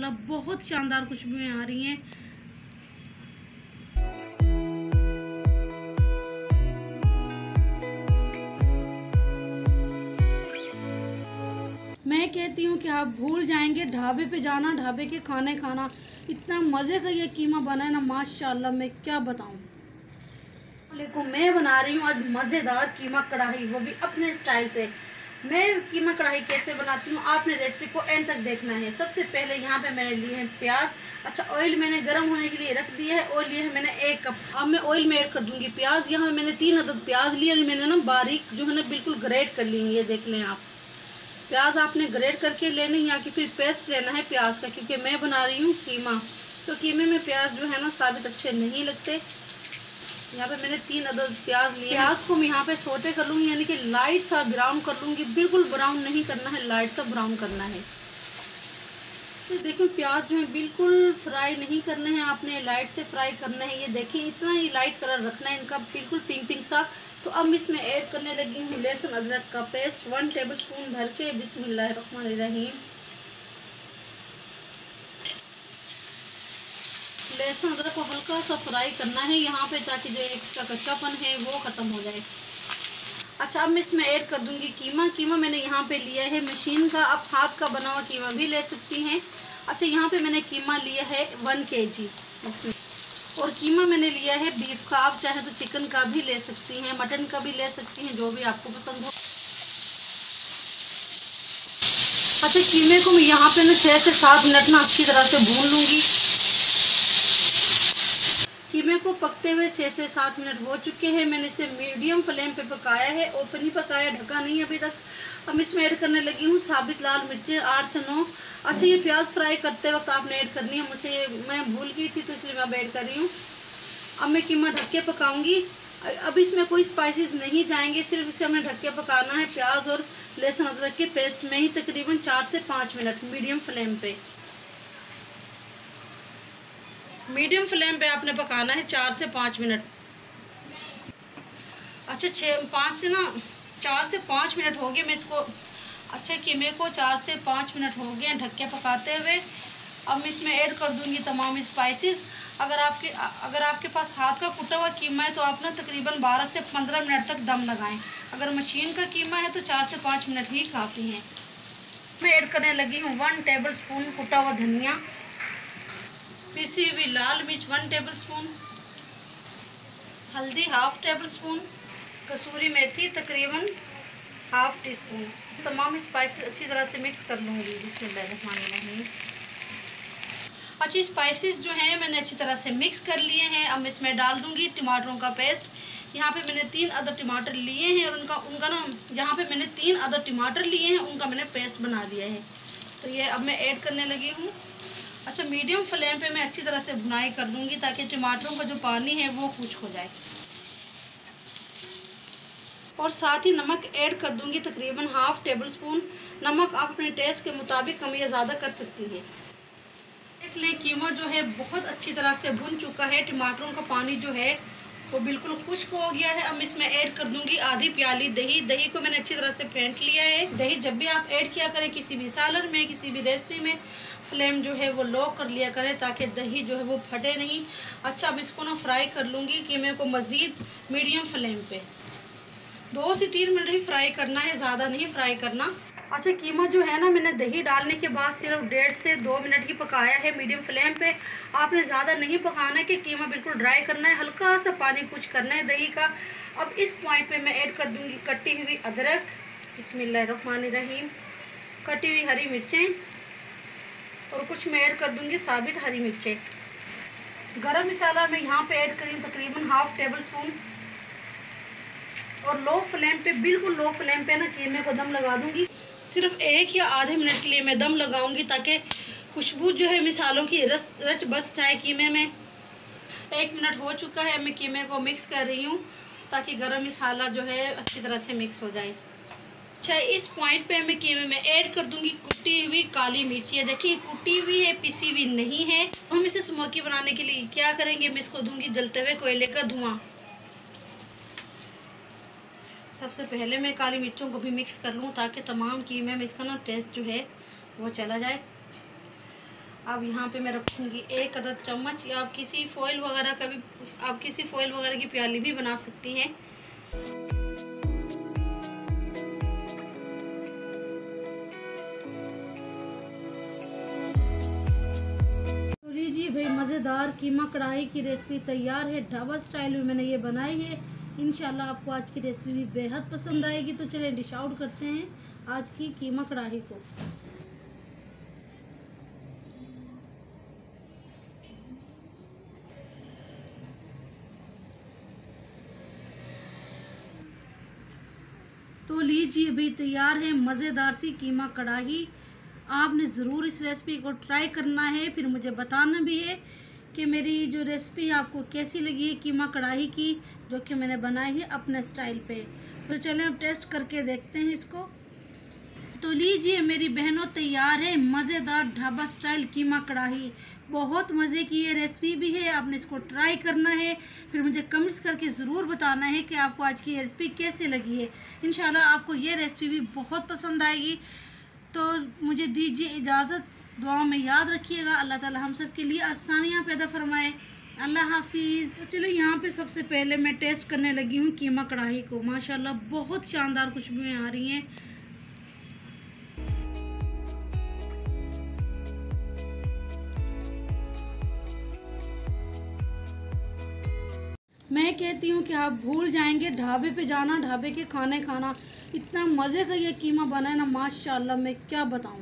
माशाल्लाह बहुत शानदार खुशबुएं आ रही हैं। मैं कहती हूँ कि आप भूल जाएंगे ढाबे पे जाना, ढाबे के खाने खाना। इतना मज़े का ये कीमा बना है ना माशाल्लाह, मैं क्या बताऊँ। लेकिन मैं बना रही हूँ आज मज़ेदार कीमा कढ़ाई, वो भी अपने स्टाइल से। मैं कीमा कढ़ाई कैसे बनाती हूँ आपने रेसिपी को एंड तक देखना है। सबसे पहले यहाँ पे मैंने लिए हैं प्याज। अच्छा, ऑयल मैंने गर्म होने के लिए रख दिया है। ऑयल लिए है मैंने 1 कप। अब मैं ऑयल में ऐड कर दूँगी प्याज। यहाँ मैंने 3 अदद प्याज लिए और मैंने ना बारीक जो है ना बिल्कुल ग्रेट कर ली है। ये देख लें आप, प्याज आपने ग्रेट करके लेनी है या कि फिर पेस्ट लेना है प्याज का, क्योंकि मैं बना रही हूँ कीमा, तो कीमे में प्याज जो है ना साबित अच्छे नहीं लगते। यहाँ पे मैंने 3 अदद प्याज लिए। प्याज को मैं यहाँ पे सोटे कर लूँगी, यानी कि लाइट सा ब्राउन कर लूँगी। बिल्कुल ब्राउन नहीं करना है, लाइट सा ब्राउन करना है। तो देखो प्याज जो है बिल्कुल फ्राई नहीं करने हैं आपने, लाइट से फ्राई करना है। ये देखिए इतना ही लाइट कलर रखना है इनका, बिल्कुल पिंक पिंक सा। तो अब इसमें ऐड करने लगी हूँ लहसुन अदरक का पेस्ट 1 टेबलस्पून भर के। बिस्मिल्लाहिर्रहमानिर्रहीम। लहसुन अदरक को हल्का सा फ्राई करना है यहाँ पे, ताकि जो एक्स्ट्रा कच्चापन है वो ख़त्म हो जाए। अच्छा, अब मैं इसमें ऐड कर दूंगी कीमा। कीमा मैंने यहाँ पे लिया है मशीन का, आप हाथ का बना हुआ कीमा भी ले सकती हैं। अच्छा, यहाँ पे मैंने कीमा लिया है 1 kg और कीमा मैंने लिया है बीफ का। आप चाहे तो चिकन का भी ले सकती हैं, मटन का भी ले सकती हैं, जो भी आपको पसंद हो। अच्छा, कीमे को मैं यहाँ पे ना 6 से 7 मिनट ना अच्छी तरह से भून लूँगी। कीमे को पकते हुए 6 से 7 मिनट हो चुके हैं। मैंने इसे मीडियम फ्लेम पे पकाया है, ओपन ही पकाया, ढका नहीं अभी तक। अब इसमें ऐड करने लगी हूँ साबित लाल मिर्चें 8 से 9। अच्छा, ये प्याज फ्राई करते वक्त आपने ऐड करनी है, मैं भूल गई थी तो इसलिए मैं अब ऐड कर रही हूँ। अब मैं कीमा ढक के पकाऊंगी। अब इसमें कोई स्पाइसेस नहीं जाएंगे, सिर्फ इसे हमें ढक के पकाना है प्याज और लहसुन अदरक के पेस्ट में ही, तकरीबन 4 से 5 मिनट मीडियम फ्लेम पे। मीडियम फ्लेम पे आपने पकाना है 4 से 5 मिनट। अच्छा, 4 से 5 मिनट हो गए मैं इसको, अच्छा कीमे को 4 से 5 मिनट हो गए ढक के पकाते हुए। अब मैं इसमें ऐड कर दूंगी तमाम स्पाइसेस। अगर आपके पास हाथ का कुटा हुआ कीमा है तो आप ना तकरीबन 12 से 15 मिनट तक दम लगाएं। अगर मशीन का कीमा है तो 4 से 5 मिनट ही काफ़ी हैं। मैं ऐड करने लगी हूँ 1 टेबलस्पून कुटा हुआ धनिया, पिसी हुई लाल मिर्च 1 टेबलस्पून, हल्दी 1/2 टेबलस्पून, कसूरी मेथी तकरीबन 1/2 टीस्पून। तमाम स्पाइसेस अच्छी तरह से मिक्स कर लूँगी। बिस्मिल्लाहिर्रहमानिर्रहीम। अच्छी स्पाइसेस जो हैं मैंने अच्छी तरह से मिक्स कर लिए हैं। अब मैं इसमें डाल दूँगी टमाटरों का पेस्ट। यहाँ पे मैंने 3 अदद टमाटर लिए हैं और उनका ना यहाँ पे मैंने 3 अदद टमाटर लिए हैं, उनका मैंने पेस्ट बना लिया है। तो ये अब मैं ऐड करने लगी हूँ। अच्छा, मीडियम फ्लेम पे मैं अच्छी तरह से भुनाई कर लूँगी ताकि टमाटरों का जो पानी है वो खुश्क हो जाए। और साथ ही नमक ऐड कर दूँगी तकरीबन 1/2 टेबलस्पून। नमक आप अपने टेस्ट के मुताबिक कम या ज़्यादा कर सकती हैं। देख लें कीमा जो है बहुत अच्छी तरह से भुन चुका है, टमाटरों का पानी जो है वो बिल्कुल खुश्क हो गया है। अब इसमें ऐड कर दूंगी आधी प्याली दही। दही को मैंने अच्छी तरह से फेंट लिया है। दही जब भी आप ऐड किया करें किसी भी सालन में, किसी भी रेसिपी में, फ्लेम जो है वो लो कर लिया करें ताकि दही जो है वो फटे नहीं। अच्छा, अब इसको ना फ्राई कर लूँगी कीमे को मज़ीद मीडियम फ्लेम पे। 2 से 3 मिनट ही फ्राई करना है, ज़्यादा नहीं फ्राई करना। अच्छा, कीमा जो है ना मैंने दही डालने के बाद सिर्फ 1.5 से 2 मिनट ही पकाया है मीडियम फ्लेम पे। आपने ज़्यादा नहीं पकाना है कि कीमा बिल्कुल ड्राई करना है, हल्का सा पानी कुछ करना है दही का। अब इस पॉइंट पे मैं ऐड कर दूंगी कटी हुई अदरक, बिस्मिल्लाहिर्रहमानिर्रहीम, कटी हुई हरी मिर्चें और कुछ मैं ऐड कर दूंगी साबित हरी मिर्चें। गरम मसाला मैं यहाँ पे ऐड करी तकरीबन 1/2 टेबलस्पून और लो फ्लेम पे, बिल्कुल लो फ्लेम पे ना कीमे को दम लगा दूंगी। सिर्फ 1 या आधे मिनट के लिए मैं दम लगाऊंगी ताकि खुशबू जो है मिसालों की रच बस जाए कीमे में। 1 मिनट हो चुका है, मैं कीमे को मिक्स कर रही हूँ ताकि गरम मसाला जो है अच्छी तरह से मिक्स हो जाए। अच्छा, इस पॉइंट पे मैं कीमे में ऐड कर दूंगी कुटी हुई काली मिर्च। ये देखिए कुटी हुई है, पिसी हुई नहीं है। हम इसे स्मोकी बनाने के लिए क्या करेंगे, मैं इसको दूंगी जलते हुए कोयले का धुआं। सबसे पहले मैं काली मिर्चों को भी मिक्स कर लूँ ताकि तमाम कीमे में इसका ना टेस्ट जो है वो चला जाए। अब यहाँ पे मैं रखूँगी 1 अदद चम्मच, या आप किसी फॉइल वगैरह की प्याली भी बना सकती हैं। तो लीजिए भाई, मज़ेदार कीमा कढ़ाई की रेसिपी तैयार है। ढाबा स्टाइल में मैंने ये बनाई है। इंशाल्लाह आपको आज की रेसिपी भी बेहद पसंद आएगी। तो चलिए डिश आउट करते हैं आज की कीमा कढ़ाई को। तो लीजिए भाई, तैयार है मज़ेदार सी कीमा कढ़ाई। आपने ज़रूर इस रेसिपी को ट्राई करना है, फिर मुझे बताना भी है कि मेरी जो रेसिपी आपको कैसी लगी है कीमा कढ़ाई की, जो कि मैंने बनाई है अपने स्टाइल पे। तो चलें अब टेस्ट करके देखते हैं इसको। तो लीजिए मेरी बहनों, तैयार है मज़ेदार ढाबा स्टाइल कीमा कढ़ाई। बहुत मज़े की ये रेसिपी भी है, आपने इसको ट्राई करना है, फिर मुझे कमेंट्स करके ज़रूर बताना है कि आपको आज की ये रेसिपी कैसे लगी है। इंशाल्लाह आपको ये रेसिपी भी बहुत पसंद आएगी। तो मुझे दीजिए इजाज़त, दुआ में याद रखिएगा। अल्लाह ताला हम सब के लिए आसानियाँ पैदा फरमाए। अल्लाह हाफिज़। चलो यहाँ पे सबसे पहले मैं टेस्ट करने लगी हूँ कीमा कढ़ाई को। माशाल्लाह बहुत शानदार खुशबुएँ आ रही हैं। मैं कहती हूँ कि आप भूल जाएंगे ढाबे पे जाना, ढाबे के खाने खाना। इतना मज़े का ये कीमा बना है ना, माशाल्लाह मैं क्या बताऊँ।